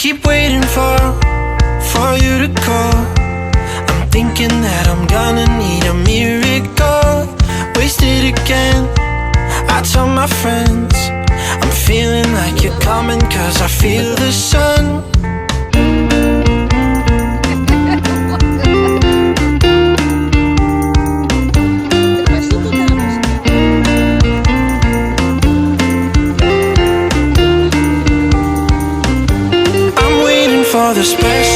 keep waiting for you to call. I'm thinking that I'm gonna need a miracle. Wasted again, I tell my friends I'm feeling like you're coming, cause I feel the sun. For the special